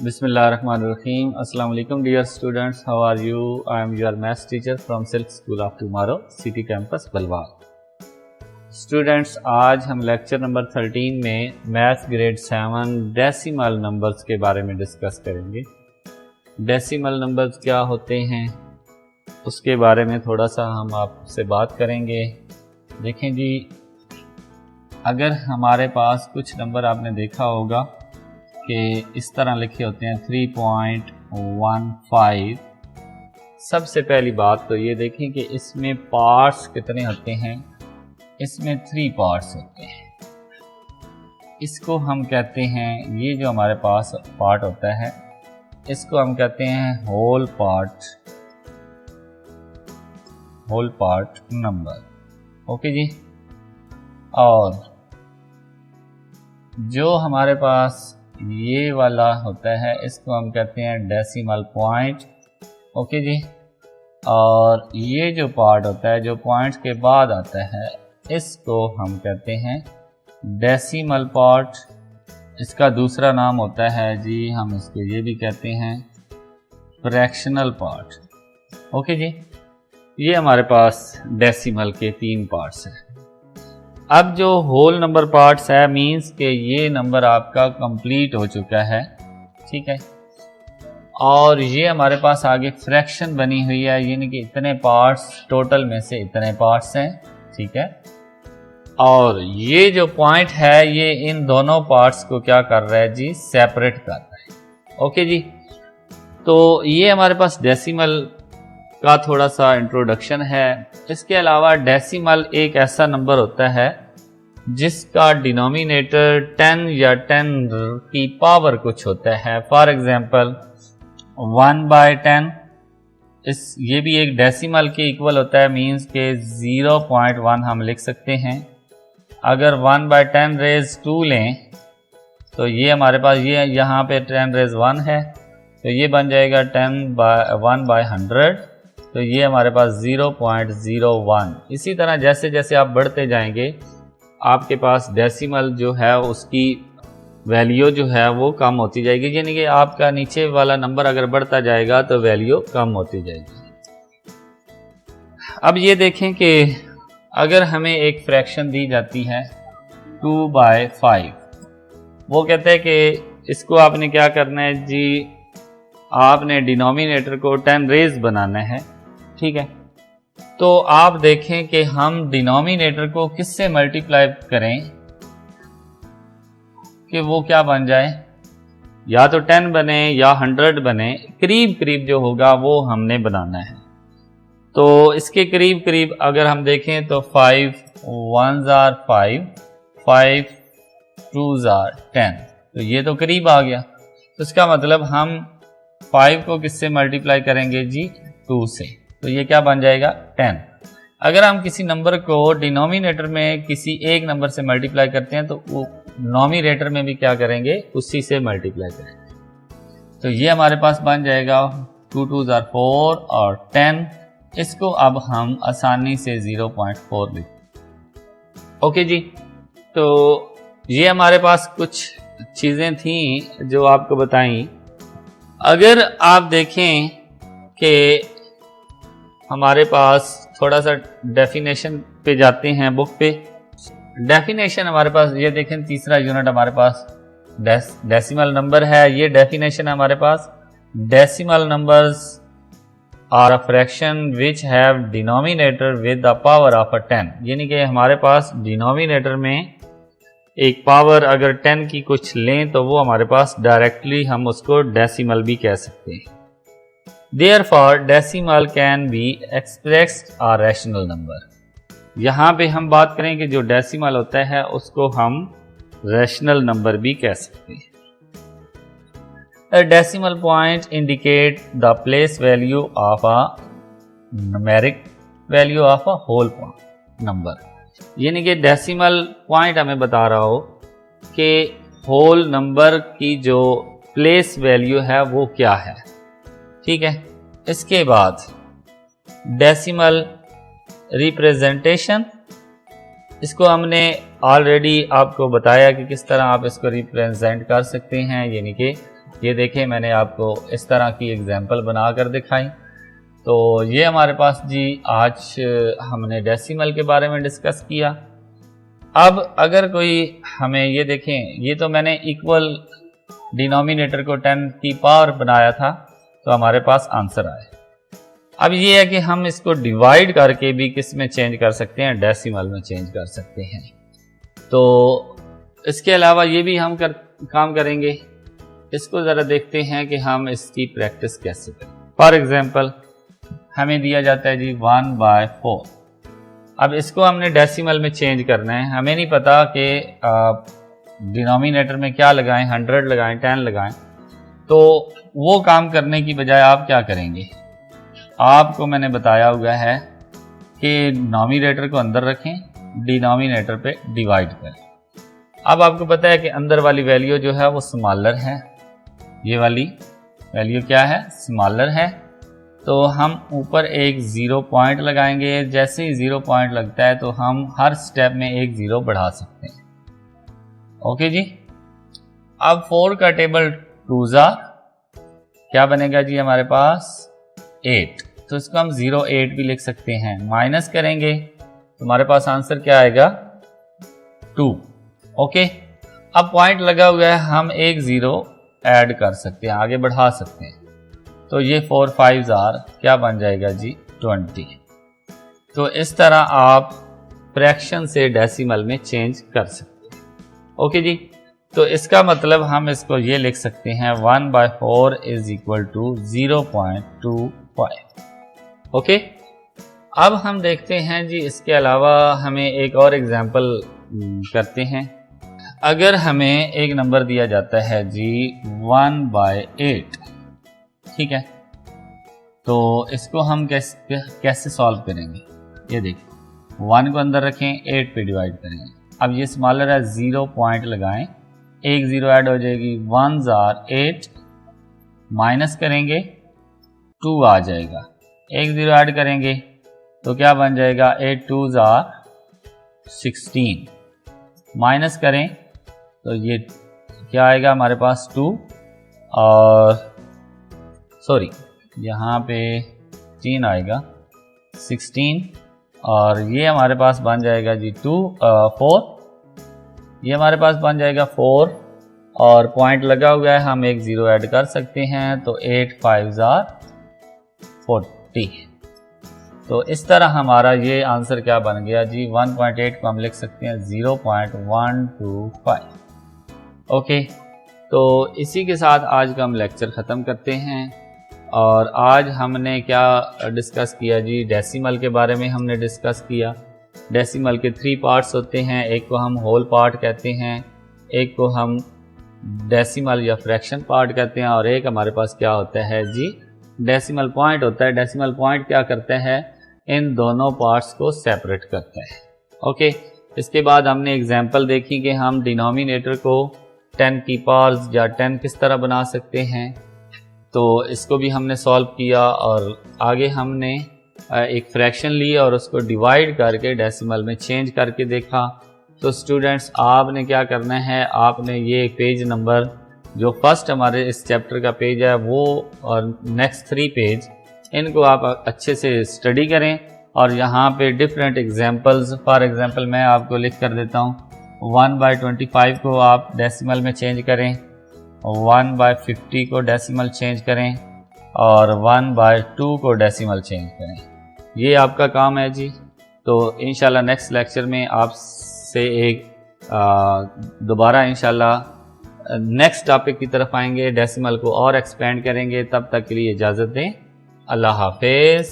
Bismillahirrahmanirrahim. Assalamu alaikum dear students. How are you? I am your maths teacher from Silk School of Tomorrow, City Campus, Balwal. Students, आज हम lecture number 13 में maths grade 7 decimal numbers के बारे में discuss करेंगे. Decimal numbers क्या होते हैं उसके बारे में थोड़ा सा हम आपसे बात करेंगे. देखें जी, अगर हमारे पास कुछ नंबर आपने देखा होगा कि इस तरह लिखे होते हैं 3.15. सबसे पहली बात तो ये देखें कि इसमें पार्ट्स कितने होते हैं. इसमें 3 पार्ट्स होते हैं. इसको हम कहते हैं, ये जो हमारे पास पार्ट होता है इसको हम कहते हैं होल पार्ट नंबर. ओके जी. और जो हमारे पास ये वाला होता है इसको हम कहते हैं डेसिमल पॉइंट. ओके जी. और ये जो पार्ट होता है जो पॉइंट्स के बाद आता है इसको हम कहते हैं डेसिमल पार्ट. इसका दूसरा नाम होता है जी, हम इसको ये भी कहते हैं फ्रैक्शनल पार्ट. ओके जी. ये हमारे पास डेसिमल के 3 पार्ट्स हैं. अब जो होल नंबर पार्ट्स है मींस के ये नंबर आपका कंप्लीट हो चुका है. ठीक है. और ये हमारे पास आगे फ्रैक्शन बनी हुई है, यानी कि इतने पार्ट्स, टोटल में से इतने पार्ट्स हैं. ठीक है. और ये जो पॉइंट है ये इन दोनों पार्ट्स को क्या कर रहा है जी, सेपरेट कर रहा है. ओके जी. तो ये हमारे पास डेसिमल का थोड़ा सा इंट्रोडक्शन है. इसके अलावा डेसिमल एक ऐसा नंबर होता है जिसका डिनोमिनेटर 10 या 10 की पावर कुछ होता है. फॉर एग्जांपल 1/10 ये भी एक डेसिमल के इक्वल होता है. मींस के 0.1 हम लिख सकते हैं. अगर 1/10 रेज 2 लें तो ये हमारे पास ये यहाँ पे 10 रेज 1 है तो ये बन जाएगा 1/100. तो ये हमारे पास 0.01. इसी तरह जैसे जैसे आप बढ़ते जाएंगे आपके पास डेसिमल जो है उसकी वैल्यू जो है वो कम होती जाएगी. यानी कि आपका नीचे वाला नंबर अगर बढ़ता जाएगा तो वैल्यू कम होती जाएगी. अब ये देखें कि अगर हमें एक फ्रैक्शन दी जाती है 2/5. वो कहते हैं कि इसको आपने क्या करना है जी, आपने डिनोमिनेटर को 10 रेज बनाना है. ठीक है. तो आप देखें कि हम डिनोमिनेटर को किससे मल्टीप्लाई करें कि वो क्या बन जाए, या तो 10 बने या 100 बने, करीब करीब जो होगा वो हमने बनाना है. तो इसके करीब करीब अगर हम देखें तो 5 1s are 5, 5 2s are 10. तो ये तो करीब आ गया. तो इसका मतलब हम 5 को किससे मल्टीप्लाई करेंगे जी, 2 से. तो ये क्या बन जाएगा 10. अगर हम किसी नंबर को डिनोमिनेटर में किसी एक नंबर से मल्टीप्लाई करते हैं तो वो नोमिनेटर में भी क्या करेंगे, उसी से मल्टीप्लाई करेंगे. तो ये हमारे पास बन जाएगा 2 2s are 4 और 10. इसको अब हम आसानी से 0.4 लिखते. ओके जी. तो ये हमारे पास कुछ चीज़ें थी जो आपको बताई. अगर आप देखें कि हमारे पास थोड़ा सा डेफिनेशन पे जाते हैं बुक पे. डेफिनेशन हमारे पास ये देखें, तीसरा यूनिट हमारे पास डेसिमल नंबर है. ये डेफिनेशन हमारे पास decimal numbers are a fraction which have denominator with the power of 10. यानी कि हमारे पास डिनोमिनेटर में एक पावर अगर 10 की कुछ लें तो वो हमारे पास डायरेक्टली हम उसको डेसिमल भी कह सकते हैं. Therefore, decimal can be expressed a rational number. यहाँ पे हम बात करें कि जो डेसिमल होता है उसको हम रैशनल नंबर भी कह सकते हैं. A decimal point indicate the place value of a numeric value of a whole number. यानी कि डेसिमल पॉइंट हमें बता रहा हो कि होल नंबर की जो प्लेस वैल्यू है वो क्या है. ठीक है. इसके बाद डेसिमल रिप्रेजेंटेशन, इसको हमने ऑलरेडी आपको बताया कि किस तरह आप इसको रिप्रेजेंट कर सकते हैं. यानी कि ये देखें मैंने आपको इस तरह की एग्जांपल बनाकर दिखाई। तो ये हमारे पास जी आज हमने डेसिमल के बारे में डिस्कस किया। अब अगर कोई हमें ये देखें, ये तो मैंने इक्वल डिनोमिनेटर को 10 की पावर बनाया था तो हमारे पास आंसर आए। अब ये है कि हम इसको डिवाइड करके भी किस में चेंज कर सकते हैं, डेसिमल में चेंज कर सकते हैं। तो इसके अलावा ये भी हम काम करेंगे। इसको ज़रा देखते हैं कि हम इसकी प्रैक्टिस कैसे करें। फॉर एग्जांपल हमें दिया जाता है जी 1/4। अब इसको हमने डेसिमल में चेंज करना है। हमें नहीं पता कि डिनोमिनेटर में क्या लगाएं, 100 लगाएं, 10 लगाएं। तो वो काम करने की बजाय आप क्या करेंगे, आपको मैंने बताया हुआ है कि नॉमिनेटर को अंदर रखें, डिनोमिनेटर पे डिवाइड करें। अब आपको पता है कि अंदर वाली वैल्यू जो है वो स्मॉलर है, ये वाली वैल्यू क्या है, स्मॉलर है। तो हम ऊपर एक 0 पॉइंट लगाएंगे। जैसे ही 0 पॉइंट लगता है तो हम हर स्टेप में एक 0 बढ़ा सकते हैं। ओके जी। अब 4 का टेबल 2 क्या बनेगा जी हमारे पास 8। तो इसको हम 0.8 भी लिख सकते हैं। माइनस करेंगे तो हमारे पास आंसर क्या आएगा 2। ओके। अब पॉइंट लगा हुआ है, हम एक 0 ऐड कर सकते हैं, आगे बढ़ा सकते हैं। तो ये 4 5 क्या बन जाएगा जी 20। तो इस तरह आप फ्रैक्शन से डेसिमल में चेंज कर सकते हैं। ओके जी। तो इसका मतलब हम इसको ये लिख सकते हैं 1/4 इज इक्वल टू 0.25। ओके। अब हम देखते हैं जी इसके अलावा हमें एक और एग्जांपल करते हैं। अगर हमें एक नंबर दिया जाता है जी 1/8, ठीक है, तो इसको हम कैसे सॉल्व करेंगे। ये देखिए 1 को अंदर रखें, 8 पे डिवाइड करेंगे। अब ये स्मॉलर है, 0 पॉइंट लगाएं, एक 0 ऐड हो जाएगी, 1 8 माइनस करेंगे 2 आ जाएगा, एक 0 ऐड करेंगे तो क्या बन जाएगा 8 2 16 माइनस करें तो ये क्या आएगा हमारे पास 2 और सॉरी यहाँ पे 3 आएगा 16 और ये हमारे पास बन जाएगा जी 4। ये हमारे पास बन जाएगा 4 और पॉइंट लगा हुआ है, हम एक 0 ऐड कर सकते हैं तो 8 5 40। तो इस तरह हमारा ये आंसर क्या बन गया जी 1.8 को हम लिख सकते हैं 0.125। ओके। तो इसी के साथ आज का हम लेक्चर ख़त्म करते हैं। और आज हमने क्या डिस्कस किया जी, डेसिमल के बारे में हमने डिस्कस किया। डेसिमल के 3 पार्ट्स होते हैं, एक को हम होल पार्ट कहते हैं, एक को हम डेसिमल या फ्रैक्शन पार्ट कहते हैं और एक हमारे पास क्या होता है जी डेसिमल पॉइंट होता है। डेसिमल पॉइंट क्या करता है, इन दोनों पार्ट्स को सेपरेट करता है। ओके। इसके बाद हमने एग्जांपल देखी कि हम डिनोमिनेटर को 10 की पावर्स या 10 किस तरह बना सकते हैं, तो इसको भी हमने सॉल्व किया। और आगे हमने एक फ्रैक्शन ली और उसको डिवाइड करके डेसिमल में चेंज करके देखा। तो स्टूडेंट्स आपने क्या करना है, आपने ये पेज नंबर जो फर्स्ट हमारे इस चैप्टर का पेज है वो और नेक्स्ट 3 पेज, इनको आप अच्छे से स्टडी करें और यहाँ पे डिफरेंट एग्जांपल्स, फॉर एग्जांपल मैं आपको लिख कर देता हूँ 1/25 को आप डेसिमल में चेंज करें, 1/50 को डेसिमल चेंज करें और 1/2 को डेसिमल चेंज करें। ये आपका काम है जी। तो इंशाल्लाह नेक्स्ट लेक्चर में आपसे एक दोबारा इंशाल्लाह नेक्स्ट टॉपिक की तरफ आएंगे, डेसिमल को और एक्सपेंड करेंगे। तब तक के लिए इजाज़त दें। अल्लाह हाफिज़।